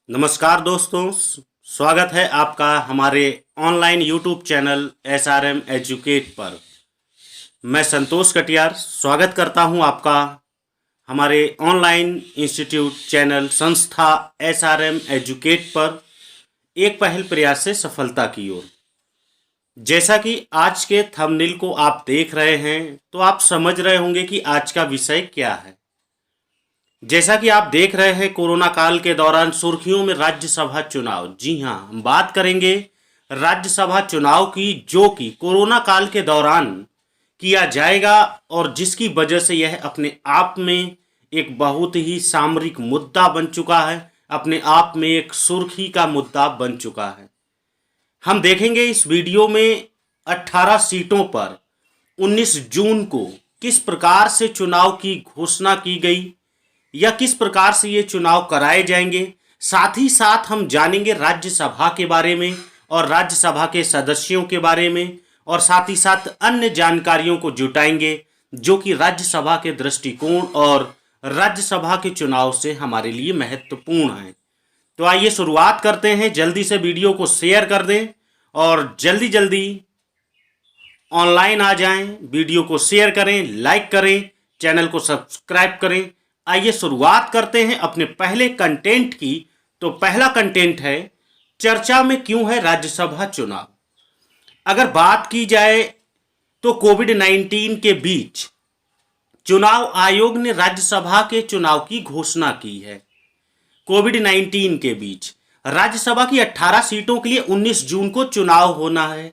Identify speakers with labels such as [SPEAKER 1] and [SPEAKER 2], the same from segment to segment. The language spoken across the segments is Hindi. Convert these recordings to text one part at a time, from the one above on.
[SPEAKER 1] नमस्कार दोस्तों, स्वागत है आपका हमारे online YouTube channel SRM educate पर। मैं संतोष कटियार स्वागत करता हूं आपका हमारे ऑनलाइन इंस्टीट्यूट चैनल संस्था SRM एजुकेट पर एक पहल प्रयास से सफलता की ओर। जैसा कि आज के थंबनेल को आप देख रहे हैं तो आप समझ रहे होंगे कि आज का विषय क्या है। जैसा कि आप देख रहे हैं, कोरोना काल के दौरान सुर्खियों में राज्यसभा चुनाव। जी हां, हम बात करेंगे राज्यसभा चुनाव की, जो कि कोरोना काल के दौरान किया जाएगा और जिसकी वजह से यह अपने आप में एक बहुत ही सामरिक मुद्दा बन चुका है, अपने आप में एक सुर्खी का मुद्दा बन चुका है। हम देखेंगे इस वीडियो में 18 सीटों पर 19 जून को किस प्रकार से चुनाव की घोषणा की गई या किस प्रकार से ये चुनाव कराए जाएंगे। साथ ही साथ हम जानेंगे राज्यसभा के बारे में और राज्यसभा के सदस्यों के बारे में, और साथ ही साथ अन्य जानकारियों को जुटाएंगे जो कि राज्यसभा के दृष्टिकोण और राज्यसभा के चुनाव से हमारे लिए महत्वपूर्ण हैं। तो आइए शुरुआत करते हैं। जल्दी से वीडियो को शेयर कर दें और जल्दी जल्दी ऑनलाइन आ जाएं। वीडियो को शेयर करें, लाइक करें, चैनल को सब्सक्राइब करें। आइए शुरुआत करते हैं अपने पहले कंटेंट की। तो पहला कंटेंट है, चर्चा में क्यों है राज्यसभा चुनाव। अगर बात की जाए तो कोविड-19 के बीच चुनाव आयोग ने राज्यसभा के चुनाव की घोषणा की है। कोविड-19 के बीच राज्यसभा की 18 सीटों के लिए 19 जून को चुनाव होना है।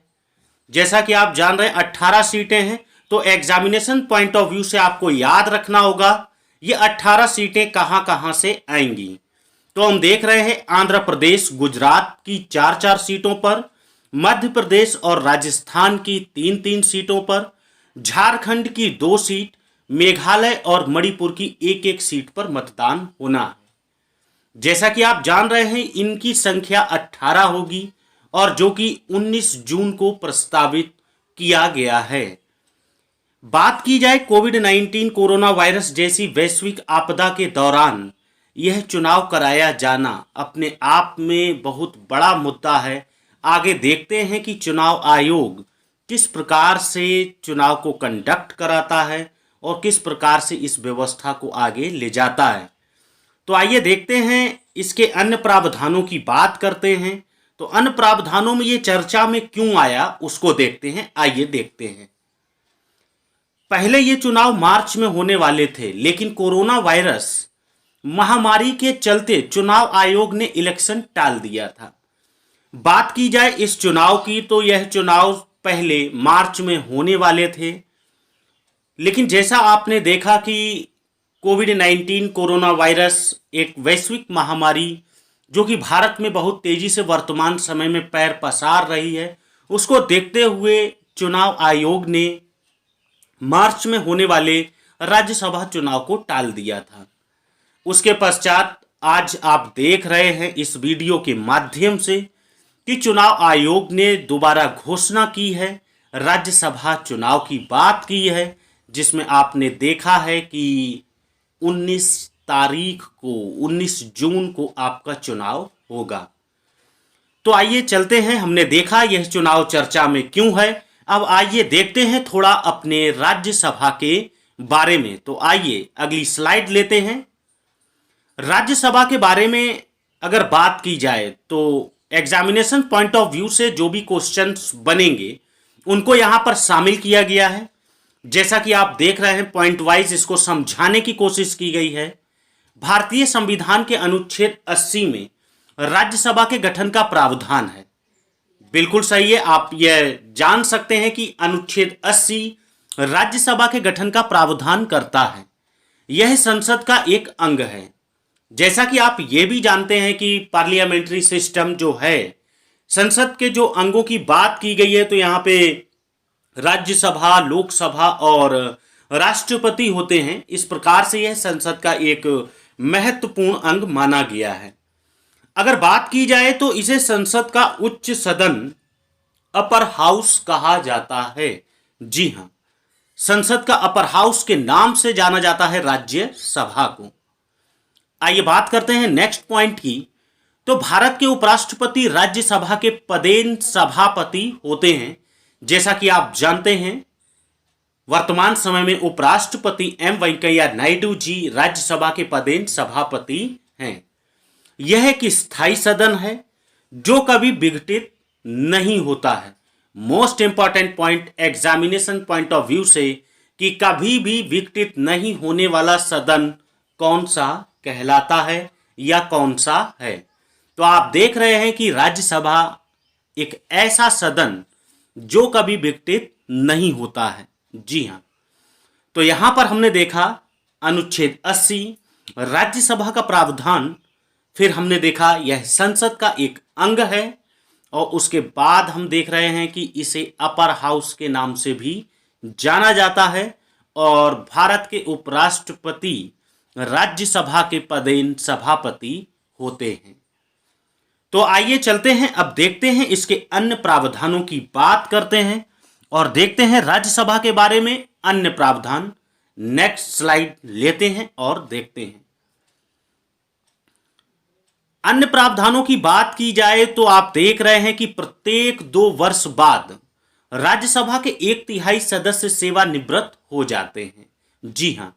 [SPEAKER 1] जैसा कि आप जान रहे हैं 18 सीटें हैं, तो एग्जामिनेशन पॉइंट ऑफ व्यू से आपको याद रखना होगा ये 18 सीटें कहां कहां से आएंगी। तो हम देख रहे हैं आंध्र प्रदेश, गुजरात की 4-4 सीटों पर, मध्य प्रदेश और राजस्थान की 3-3 सीटों पर, झारखंड की 2 सीट, मेघालय और मणिपुर की 1-1 सीट पर मतदान होना है। जैसा कि आप जान रहे हैं इनकी संख्या 18 होगी और जो कि 19 जून को प्रस्तावित किया गया है। बात की जाए कोविड-19 कोरोना वायरस जैसी वैश्विक आपदा के दौरान यह चुनाव कराया जाना अपने आप में बहुत बड़ा मुद्दा है। आगे देखते हैं कि चुनाव आयोग किस प्रकार से चुनाव को कंडक्ट कराता है और किस प्रकार से इस व्यवस्था को आगे ले जाता है। तो आइए देखते हैं इसके अन्य प्रावधानों की बात करते हैं। तो अन्य प्रावधानों में ये चर्चा में क्यों आया उसको देखते हैं। आइए देखते हैं। पहले ये चुनाव मार्च में होने वाले थे, लेकिन कोरोना वायरस महामारी के चलते चुनाव आयोग ने इलेक्शन टाल दिया था। बात की जाए इस चुनाव की तो यह चुनाव पहले मार्च में होने वाले थे, लेकिन जैसा आपने देखा कि कोविड-19 कोरोना वायरस एक वैश्विक महामारी जो कि भारत में बहुत तेजी से वर्तमान समय में पैर पसार रही है, उसको देखते हुए चुनाव आयोग ने मार्च में होने वाले राज्यसभा चुनाव को टाल दिया था। उसके पश्चात आज आप देख रहे हैं इस वीडियो के माध्यम से कि चुनाव आयोग ने दोबारा घोषणा की है, राज्यसभा चुनाव की बात की है, जिसमें आपने देखा है कि 19 तारीख को 19 जून को आपका चुनाव होगा। तो आइए चलते हैं। हमने देखा यह चुनाव चर्चा में क्यों है। अब आइए देखते हैं थोड़ा अपने राज्यसभा के बारे में। तो आइए अगली स्लाइड लेते हैं। राज्यसभा के बारे में अगर बात की जाए तो एग्जामिनेशन पॉइंट ऑफ व्यू से जो भी क्वेश्चंस बनेंगे उनको यहां पर शामिल किया गया है। जैसा कि आप देख रहे हैं पॉइंट वाइज इसको समझाने की कोशिश की गई है। भारतीय संविधान के अनुच्छेद 80 में राज्यसभा के गठन का प्रावधान है। बिल्कुल सही है। आप यह जान सकते हैं कि अनुच्छेद 80 राज्यसभा के गठन का प्रावधान करता है। यह संसद का एक अंग है। जैसा कि आप ये भी जानते हैं कि पार्लियामेंट्री सिस्टम जो है, संसद के जो अंगों की बात की गई है तो यहाँ पे राज्यसभा, लोकसभा और राष्ट्रपति होते हैं। इस प्रकार से यह संसद का एक महत्वपूर्ण अंग माना गया है। अगर बात की जाए तो इसे संसद का उच्च सदन, अपर हाउस कहा जाता है। जी हां, संसद का अपर हाउस के नाम से जाना जाता है राज्यसभा को। आइए बात करते हैं नेक्स्ट पॉइंट की। तो भारत के उपराष्ट्रपति राज्यसभा के पदेन सभापति होते हैं। जैसा कि आप जानते हैं, वर्तमान समय में उपराष्ट्रपति एम वेंकैया नायडू जी राज्यसभा के पदेन सभापति हैं। यह एक स्थायी सदन है जो कभी विघटित नहीं होता है। Most important point examination point of view से कि कभी भी विघटित नहीं होने वाला सदन कौन सा कहलाता है या कौन सा है। तो आप देख रहे हैं कि राज्यसभा एक ऐसा सदन जो कभी विघटित नहीं होता है। जी हाँ, तो यहां पर हमने देखा अनुच्छेद 80 राज्यसभा का प्रावधान, फिर हमने देखा यह संसद का एक अंग है, और उसके बाद हम देख रहे हैं कि इसे अपर हाउस के नाम से भी जाना जाता है, और भारत के उपराष्ट्रपति राज्यसभा के पदेन सभापति होते हैं। तो आइए चलते हैं, अब देखते हैं इसके अन्य प्रावधानों की बात करते हैं और देखते हैं राज्यसभा के बारे में अन्य प्रावधान। नेक्स्ट स्लाइड लेते हैं और देखते हैं। अन्य प्रावधानों की बात की जाए तो आप देख रहे हैं कि प्रत्येक 2 वर्ष बाद राज्यसभा के 1/3 सदस्य सेवानिवृत्त हो जाते हैं। जी हां,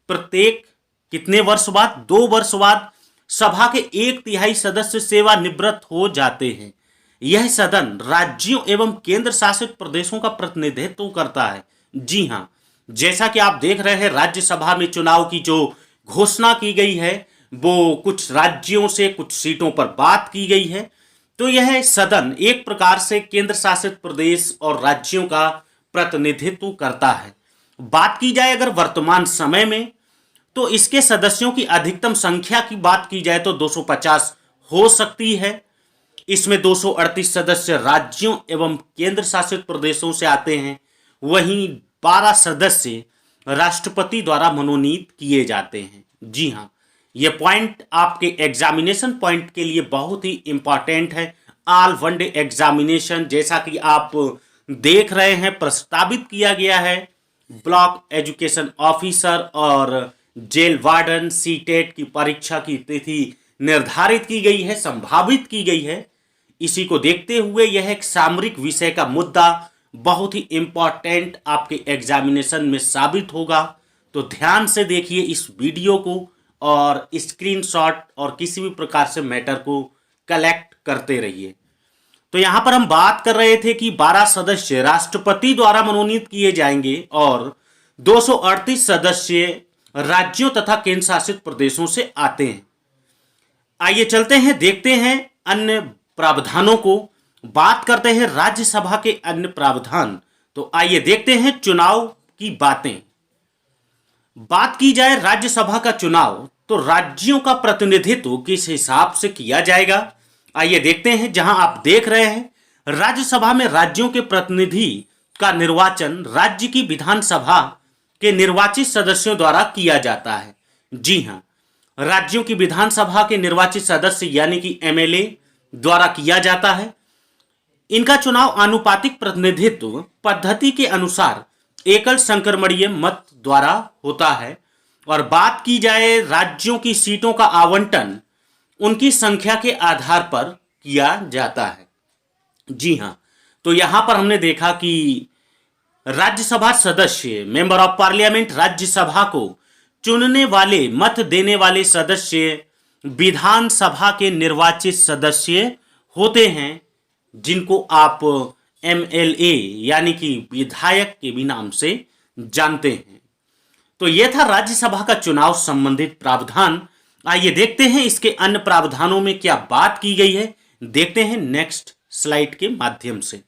[SPEAKER 1] प्रत्येक कितने वर्ष बाद? 2 वर्ष बाद सभा के 1/3 सदस्य सेवानिवृत्त हो जाते हैं। यह सदन राज्यों एवं केंद्र शासित प्रदेशों का प्रतिनिधित्व करता है। जी हां, जैसा कि आप देख रहे हैं राज्यसभा में चुनाव की जो घोषणा की गई है वो कुछ राज्यों से कुछ सीटों पर बात की गई है। तो यह सदन एक प्रकार से केंद्र शासित प्रदेश और राज्यों का प्रतिनिधित्व करता है। बात की जाए अगर वर्तमान समय में, तो इसके सदस्यों की अधिकतम संख्या की बात की जाए तो 250 हो सकती है। इसमें 238 सदस्य राज्यों एवं केंद्र शासित प्रदेशों से आते हैं, वहीं 12 सदस्य राष्ट्रपति द्वारा मनोनीत किए जाते हैं। जी हाँ, ये पॉइंट आपके एग्जामिनेशन पॉइंट के लिए बहुत ही इंपॉर्टेंट है। ऑल वनडे एग्जामिनेशन, जैसा कि आप देख रहे हैं, प्रस्तावित किया गया है। ब्लॉक एजुकेशन ऑफिसर और जेल वार्डन सीटेट की परीक्षा की तिथि निर्धारित की गई है, संभावित की गई है। इसी को देखते हुए यह एक सामरिक विषय का मुद्दा बहुत ही इंपॉर्टेंट आपके एग्जामिनेशन में साबित होगा। तो ध्यान से देखिए इस वीडियो को और स्क्रीनशॉट और किसी भी प्रकार से मैटर को कलेक्ट करते रहिए। तो यहां पर हम बात कर रहे थे कि 12 सदस्य राष्ट्रपति द्वारा मनोनीत किए जाएंगे और 238 सदस्य राज्यों तथा केंद्र शासित प्रदेशों से आते हैं। आइए चलते हैं, देखते हैं अन्य प्रावधानों को। बात करते हैं राज्यसभा के अन्य प्रावधान। तो आइए देखते हैं चुनाव की बातें। बात की जाए राज्यसभा का चुनाव, तो राज्यों का प्रतिनिधित्व किस हिसाब से किया जाएगा, आइए देखते हैं। जहां आप देख रहे हैं राज्यसभा में राज्यों के प्रतिनिधि का निर्वाचन राज्य की विधानसभा के निर्वाचित सदस्यों द्वारा किया जाता है। जी हां, राज्यों की विधानसभा के निर्वाचित सदस्य यानी कि एमएलए द्वारा किया जाता है। इनका चुनाव आनुपातिक प्रतिनिधित्व पद्धति के अनुसार एकल संक्रमणीय मत द्वारा होता है। और बात की जाए राज्यों की सीटों का आवंटन उनकी संख्या के आधार पर किया जाता है। जी हां, तो यहां पर हमने देखा कि राज्यसभा सदस्य मेंबर ऑफ पार्लियामेंट राज्यसभा को चुनने वाले मत देने वाले सदस्य विधानसभा के निर्वाचित सदस्य होते हैं, जिनको आप एमएलए यानी कि विधायक के भी नाम से जानते हैं। तो यह था राज्यसभा का चुनाव संबंधित प्रावधान। आइए देखते हैं इसके अन्य प्रावधानों में क्या बात की गई है, देखते हैं नेक्स्ट स्लाइड के माध्यम से।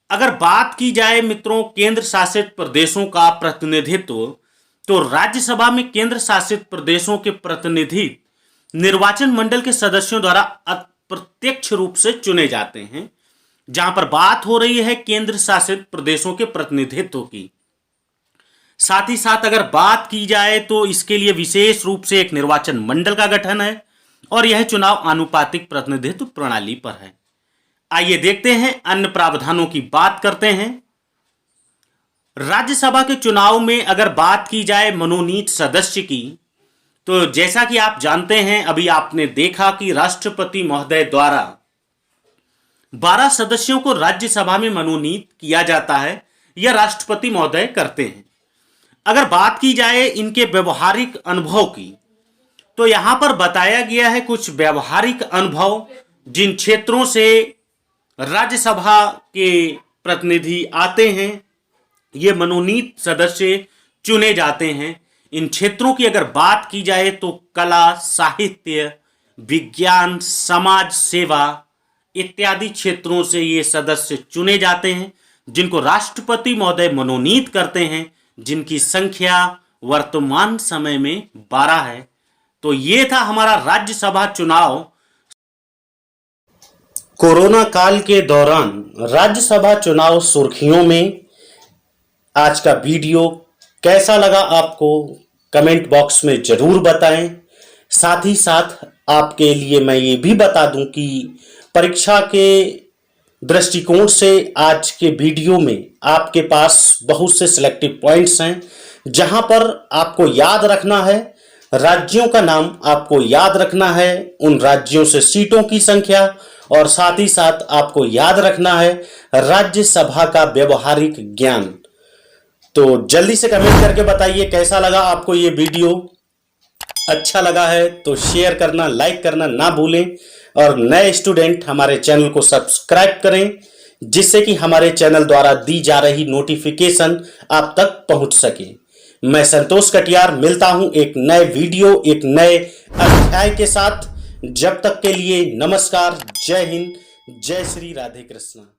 [SPEAKER 1] अगर बात की जाए मित्रों केंद्र शासित प्रदेशों का प्रतिनिधित्व, तो राज्यसभा में केंद्र शासित प्रदेशों के प्रतिनिधि निर्वाचन मंडल के सदस्यों द्वारा अप्रत्यक्ष रूप से चुने जाते हैं। जहां पर बात हो रही है केंद्र शासित प्रदेशों के प्रतिनिधित्व की। साथ ही साथ अगर बात की जाए तो इसके लिए विशेष रूप से एक निर्वाचन मंडल का गठन है और यह चुनाव आनुपातिक प्रतिनिधित्व प्रणाली पर है। आइए देखते हैं अन्य प्रावधानों की बात करते हैं। राज्यसभा के चुनाव में अगर बात की जाए मनोनीत सदस्य की, तो जैसा कि आप जानते हैं, अभी आपने देखा कि राष्ट्रपति महोदय द्वारा 12 सदस्यों को राज्यसभा में मनोनीत किया जाता है या राष्ट्रपति महोदय करते हैं। अगर बात की जाए इनके व्यवहारिक अनुभव की, तो यहां पर बताया गया है कुछ व्यवहारिक अनुभव जिन क्षेत्रों से राज्यसभा के प्रतिनिधि आते हैं, ये मनोनीत सदस्य चुने जाते हैं। इन क्षेत्रों की अगर बात की जाए तो कला, साहित्य, विज्ञान, समाज सेवा इत्यादि क्षेत्रों से ये सदस्य चुने जाते हैं, जिनको राष्ट्रपति महोदय मनोनीत करते हैं, जिनकी संख्या वर्तमान समय में 12 है। तो ये था हमारा राज्यसभा चुनाव। कोरोना काल के दौरान राज्यसभा चुनाव सुर्खियों में। आज का वीडियो कैसा लगा आपको कमेंट बॉक्स में जरूर बताएं। साथ ही साथ आपके लिए मैं ये भी बता दूं कि परीक्षा के दृष्टिकोण से आज के वीडियो में आपके पास बहुत से सिलेक्टिव पॉइंट्स हैं, जहां पर आपको याद रखना है राज्यों का नाम, आपको याद रखना है उन राज्यों से सीटों की संख्या, और साथ ही साथ आपको याद रखना है राज्यसभा का व्यवहारिक ज्ञान। तो जल्दी से कमेंट करके बताइए कैसा लगा आपको ये वीडियो। अच्छा लगा है तो शेयर करना, लाइक करना ना भूलें, और नए स्टूडेंट हमारे चैनल को सब्सक्राइब करें, जिससे कि हमारे चैनल द्वारा दी जा रही नोटिफिकेशन आप तक पहुंच सके। मैं संतोष कटियार मिलता हूं एक नए वीडियो, एक नए अध्याय के साथ। जब तक के लिए नमस्कार, जय हिंद, जय श्री राधे कृष्णा।